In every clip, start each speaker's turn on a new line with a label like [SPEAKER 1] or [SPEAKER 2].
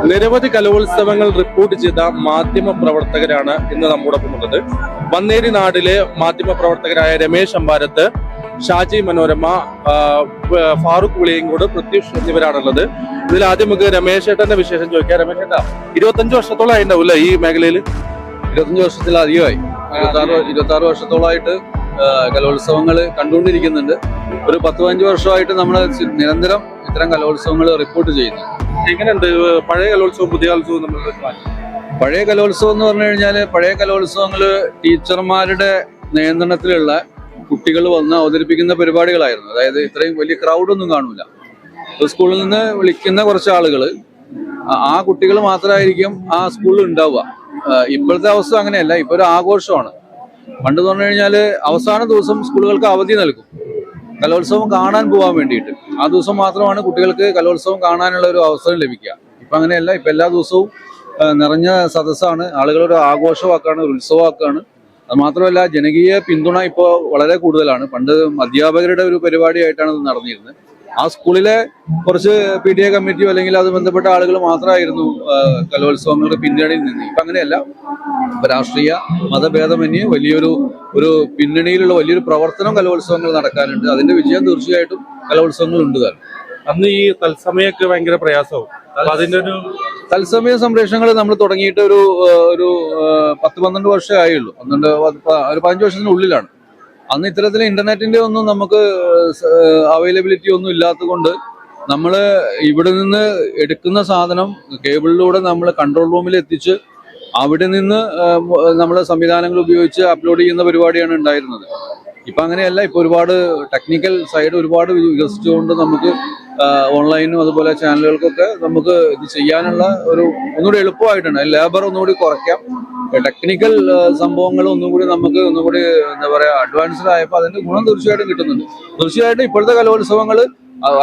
[SPEAKER 1] നിരവധി കലോത്സവങ്ങൾ റിപ്പോർട്ട് ചെയ്ത മാധ്യമ പ്രവർത്തകരാണ് ഇന്ന് നമ്മോടൊപ്പം ഉള്ളത്. വന്നേരി നാടിലെ മാധ്യമ പ്രവർത്തകരായ രമേശ് അമ്പാരത്ത്, ഷാജി മനോരമ, ഫാറൂഖ് പുളിയങ്കോട്, പ്രത്യൂഷ് എന്നിവരാണുള്ളത്. ഇതിൽ ആദ്യം നമുക്ക് രമേശ് ഏട്ടന്റെ വിശേഷം ചോദിക്കാം. രമേശ് ഏട്ടാ, 25 വർഷത്തോളം ആയിട്ടുണ്ടാവില്ല ഈ മേഖലയിൽ?
[SPEAKER 2] 25 വർഷത്തിലധികമായി. 26 വർഷത്തോളമായിട്ട് കലോത്സവങ്ങൾ കണ്ടുകൊണ്ടിരിക്കുന്നുണ്ട്. ഒരു 10-15 വർഷമായിട്ട് നമ്മൾ നിരന്തരം ഇത്തരം കലോത്സവങ്ങൾ റിപ്പോർട്ട് ചെയ്യുന്നു.
[SPEAKER 1] എങ്ങനെയുണ്ട് പഴയ കലോത്സവം പുതിയ കലോത്സവം നമ്മൾ?
[SPEAKER 2] പഴയ കലോത്സവം എന്ന് പറഞ്ഞു കഴിഞ്ഞാൽ, പഴയ കലോത്സവങ്ങൾ ടീച്ചർമാരുടെ നിയന്ത്രണത്തിലുള്ള കുട്ടികൾ വന്ന് അവതരിപ്പിക്കുന്ന പരിപാടികളായിരുന്നു. അതായത് ഇത്രയും വലിയ ക്രൗഡൊന്നും കാണൂല. സ്കൂളിൽ നിന്ന് വിളിക്കുന്ന കുറച്ച് ആളുകൾ, ആ കുട്ടികൾ മാത്രമായിരിക്കും ആ സ്കൂളിൽ ഉണ്ടാവുക. ഇപ്പോഴത്തെ അവസ്ഥ അങ്ങനെയല്ല. ഇപ്പൊ ഒരു ആഘോഷമാണ്. പണ്ട് പറഞ്ഞു കഴിഞ്ഞാൽ അവസാന ദിവസം സ്കൂളുകൾക്ക് അവധി നൽകും കലോത്സവം കാണാൻ പോകാൻ വേണ്ടിയിട്ട്. ആ ദിവസം മാത്രമാണ് കുട്ടികൾക്ക് കലോത്സവം കാണാനുള്ള ഒരു അവസരം ലഭിക്കുക. ഇപ്പൊ അങ്ങനെയല്ല. ഇപ്പൊ എല്ലാ ദിവസവും നിറഞ്ഞ സദസ്സാണ്. ആളുകളൊരു ആഘോഷമാക്കാണ്, ഒരു ഉത്സവമാക്കാണ്. അത് മാത്രമല്ല, ജനകീയ പിന്തുണ ഇപ്പോൾ വളരെ കൂടുതലാണ്. പണ്ട് അധ്യാപകരുടെ ഒരു പരിപാടിയായിട്ടാണ് ഇത് നടന്നിരുന്നത്. ആ സ്കൂളിലെ കുറച്ച് PTA കമ്മിറ്റിയോ അല്ലെങ്കിൽ അത് ബന്ധപ്പെട്ട ആളുകൾ മാത്രമായിരുന്നു കലോത്സവങ്ങളുടെ പിന്നണിയിൽ നിന്ന്. ഇപ്പൊ അങ്ങനെയല്ല. ഇപ്പൊ രാഷ്ട്രീയ മതഭേദമന്യേ വലിയൊരു പിന്നണിയിലുള്ള വലിയൊരു പ്രവർത്തനം കലോത്സവങ്ങൾ നടക്കാനുണ്ട്. അതിന്റെ വിജയം തീർച്ചയായിട്ടും കലോത്സവങ്ങൾ ഉണ്ട് താൻ.
[SPEAKER 1] അന്ന് ഈ തത്സമയൊക്കെ ഭയങ്കര പ്രയാസവും. അതിന്റെ ഒരു
[SPEAKER 2] തത്സമയ സംപ്രേഷണങ്ങൾ നമ്മൾ തുടങ്ങിയിട്ട് ഒരു 10-12 വർഷമേ ആയുള്ളൂ. ഒരു 15 വർഷത്തിനുള്ളിലാണ്. അന്ന് ഇത്തരത്തിൽ ഇന്റർനെറ്റിന്റെ ഒന്നും നമുക്ക് അവൈലബിലിറ്റി ഒന്നും ഇല്ലാത്തത് കൊണ്ട് നമ്മൾ ഇവിടെ നിന്ന് എടുക്കുന്ന സാധനം കേബിളിലൂടെ നമ്മൾ കൺട്രോൾ റൂമിൽ എത്തിച്ച് അവിടെ നിന്ന് നമ്മളെ സംവിധാനങ്ങൾ ഉപയോഗിച്ച് അപ്ലോഡ് ചെയ്യുന്ന പരിപാടിയാണ് ഉണ്ടായിരുന്നത്. ഇപ്പൊ അങ്ങനെയല്ല. ഇപ്പൊ ഒരുപാട് ടെക്നിക്കൽ സൈഡ് ഒരുപാട് വികസിച്ചുകൊണ്ട് നമുക്ക് ഓൺലൈനും അതുപോലെ ചാനലുകൾക്കൊക്കെ നമുക്ക് ഇത് ചെയ്യാനുള്ള ഒന്നുകൂടി എളുപ്പമായിട്ടുണ്ട്. ലേബർ ഒന്നുകൂടി കുറയ്ക്കാം. ടെക്നിക്കൽ സംഭവങ്ങൾ ഒന്നുകൂടി എന്താ പറയാ, അഡ്വാൻസ്ഡ് ആയപ്പോൾ അതിന്റെ ഗുണം തീർച്ചയായിട്ടും കിട്ടുന്നുണ്ട്. തീർച്ചയായിട്ടും ഇപ്പോഴത്തെ കലോത്സവങ്ങൾ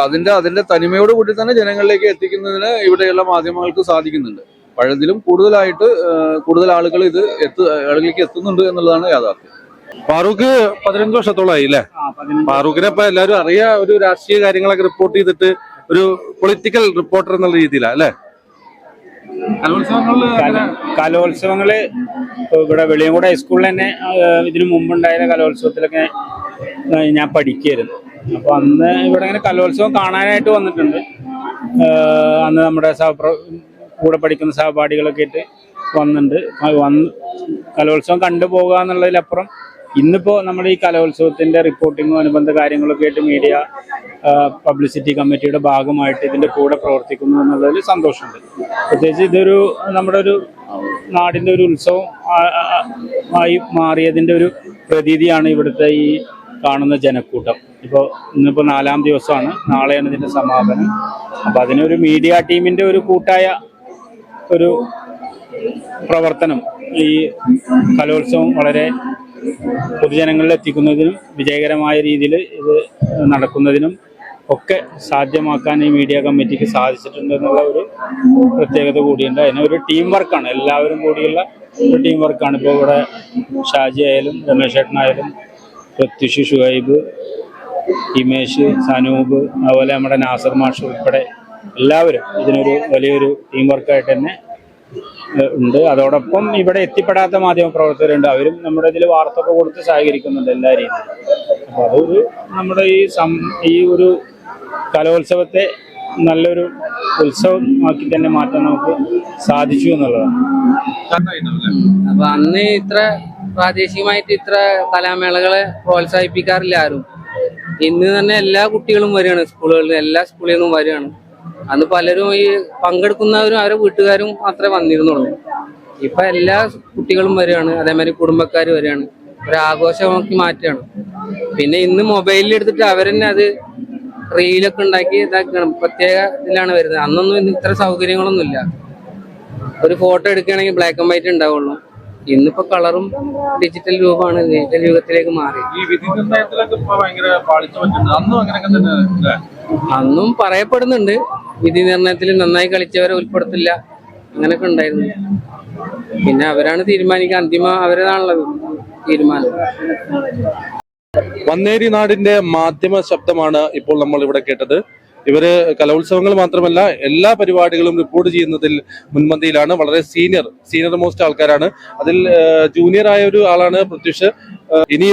[SPEAKER 2] അതിന്റെ തനിമയോട് കൂടി തന്നെ ജനങ്ങളിലേക്ക് എത്തിക്കുന്നതിന് ഇവിടെയുള്ള മാധ്യമങ്ങൾക്ക് സാധിക്കുന്നുണ്ട്. പഴയതിലും കൂടുതൽ ആളുകൾ ആളുകളിലേക്ക് എത്തുന്നുണ്ട് എന്നുള്ളതാണ് യാഥാർത്ഥ്യം.
[SPEAKER 1] ഫാറൂഖ് 15 വർഷത്തോളമായി അല്ലേ? ഫാറൂഖിനെ ഇപ്പൊ എല്ലാവരും അറിയാ, ഒരു രാഷ്ട്രീയ കാര്യങ്ങളൊക്കെ റിപ്പോർട്ട് ചെയ്തിട്ട് ഒരു പൊളിറ്റിക്കൽ റിപ്പോർട്ടർ എന്നുള്ള രീതിയിലാണ് അല്ലെ?
[SPEAKER 3] കലോത്സവങ്ങള് ഇവിടെ വെളിയങ്കോട് ഹൈസ്കൂളിൽ തന്നെ ഇതിനു മുമ്പുണ്ടായ കലോത്സവത്തിലൊക്കെ ഞാൻ പഠിക്കുകയായിരുന്നു. അപ്പൊ അന്ന് ഇവിടെ ഇങ്ങനെ കലോത്സവം കാണാനായിട്ട് വന്നിട്ടുണ്ട്. അന്ന് നമ്മുടെ കൂടെ പഠിക്കുന്ന സഹപാഠികളൊക്കെ ആയിട്ട് വന്നിട്ടുണ്ട്. കലോത്സവം കണ്ടുപോകുക എന്നുള്ളതിലപ്പുറം ഇന്നിപ്പോ നമ്മുടെ ഈ കലോത്സവത്തിന്റെ റിപ്പോർട്ടിങ്ങും അനുബന്ധ കാര്യങ്ങളൊക്കെ ആയിട്ട് മീഡിയ പബ്ലിസിറ്റി കമ്മിറ്റിയുടെ ഭാഗമായിട്ട് ഇതിന്റെ കൂടെ പ്രവർത്തിക്കുന്നു എന്നുള്ളതിൽ സന്തോഷമുണ്ട്. പ്രത്യേകിച്ച് നമ്മുടെ ഒരു നാടിന്റെ ഒരു ഉത്സവം ആയി മാറിയതിന്റെ ഒരു പ്രതീതിയാണ് ഇവിടുത്തെ ഈ കാണുന്ന ജനക്കൂട്ടം. ഇന്നിപ്പോ 4ാം ദിവസമാണ്. നാളെയാണ് ഇതിന്റെ സമാപനം. അപ്പൊ അതിനൊരു മീഡിയ ടീമിന്റെ ഒരു കൂട്ടായ ഒരു പ്രവർത്തനം ഈ കലോത്സവം വളരെ പൊതുജനങ്ങളിൽ എത്തിക്കുന്നതിനും വിജയകരമായ രീതിയിൽ ഇത് നടക്കുന്നതിനും ഒക്കെ സാധ്യമാക്കാൻ ഈ മീഡിയ കമ്മിറ്റിക്ക് സാധിച്ചിട്ടുണ്ട് എന്നുള്ള ഒരു പ്രത്യേകത കൂടിയുണ്ട്. അതിനൊരു ടീം വർക്കാണ്, എല്ലാവരും കൂടിയുള്ള ഒരു ടീം വർക്കാണ്. ഇപ്പോൾ ഇവിടെ ഷാജി ആയാലും രമേശ് ഏട്ടനായാലും പ്രത്യുഷ്, ഷുഹൈബ്, ഹിമേഷ്, സനൂപ്, അതുപോലെ നമ്മുടെ നാസർ മാഷ് ഉൾപ്പെടെ എല്ലാവരും ഇതിനൊരു വലിയൊരു ടീം വർക്കായിട്ട് തന്നെ ഉണ്ട്. അതോടൊപ്പം ഇവിടെ എത്തിപ്പെടാത്ത മാധ്യമ പ്രവർത്തകരുണ്ട്. അവരും നമ്മുടെ ഇതിൽ വാർത്തയൊക്കെ കൊടുത്ത് സഹകരിക്കുന്നുണ്ട് എല്ലാ രീതിയിലും. അപ്പൊ അതൊരു നമ്മുടെ ഈ ഒരു കലോത്സവത്തെ നല്ലൊരു ഉത്സവമാക്കി തന്നെ മാറ്റാൻ നമുക്ക് സാധിച്ചു എന്നുള്ളതാണ്.
[SPEAKER 4] അപ്പൊ അന്ന് ഇത്ര പ്രാദേശികമായിട്ട് ഇത്ര കലാമേളകളെ പ്രോത്സാഹിപ്പിക്കാറില്ല ആരും. ഇന്ന് തന്നെ എല്ലാ കുട്ടികളും വരികയാണ്, സ്കൂളുകളിൽ എല്ലാ സ്കൂളിൽ നിന്നും വരികയാണ്. അന്ന് പലരും ഈ പങ്കെടുക്കുന്നവരും അവരുടെ വീട്ടുകാരും മാത്രമേ വന്നിരുന്നുള്ളൂ. ഇപ്പൊ എല്ലാ കുട്ടികളും വരികയാണ്, അതേമാതിരി കുടുംബക്കാർ വരികയാണ്. ഒരു ആഘോഷമാക്കി മാറ്റുകയാണ്. പിന്നെ ഇന്ന് മൊബൈലിൽ എടുത്തിട്ട് അവരെന്നെ അത് റീലൊക്കെ ഉണ്ടാക്കി ഇതാക്കണം. പ്രത്യേക ഇതിലാണ് വരുന്നത്. അന്നൊന്നും ഇത്ര സൗകര്യങ്ങളൊന്നും ഇല്ല. ഒരു ഫോട്ടോ എടുക്കുകയാണെങ്കിൽ ബ്ലാക്ക് ആൻഡ് വൈറ്റ് ഉണ്ടാവുള്ളൂ. ഇന്നിപ്പോ കളറും ഡിജിറ്റൽ രൂപമാണ്. ഡിജിറ്റൽ യുഗത്തിലേക്ക് മാറി.
[SPEAKER 1] ഈ വിധി നിർണ്ണയത്തിലൊക്കെ ഭയങ്കര പാളിച്ച പറ്റുന്നുണ്ട്. അന്നും അങ്ങനെയൊക്കെ തന്നെ
[SPEAKER 4] അന്നും പറയപ്പെടുന്നുണ്ട്, വിധി നിർണ്ണയത്തിൽ നന്നായി കളിച്ചവരെ ഉൾപ്പെടുത്തില്ല, അങ്ങനെയൊക്കെ ഉണ്ടായിരുന്നു. പിന്നെ അവരാണ് തീരുമാനിക്കുക. അവരതാണല്ലോ തീരുമാനം.
[SPEAKER 1] വന്നേരി നാടിന്റെ മാധ്യമ ശബ്ദമാണ് ഇപ്പോൾ നമ്മൾ ഇവിടെ കേട്ടത്. ഇവര് കലോത്സവങ്ങൾ മാത്രമല്ല എല്ലാ പരിപാടികളും റിപ്പോർട്ട് ചെയ്യുന്നതിൽ മുൻപന്തിയിലാണ്. വളരെ സീനിയർ മോസ്റ്റ് ആൾക്കാരാണ്. അതിൽ ജൂനിയർ ആയ ഒരു ആളാണ് പ്രത്യുഷ്. ഇനി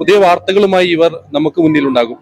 [SPEAKER 1] പുതിയ വാർത്തകളുമായി ഇവർ നമുക്ക് മുന്നിലുണ്ടാകും.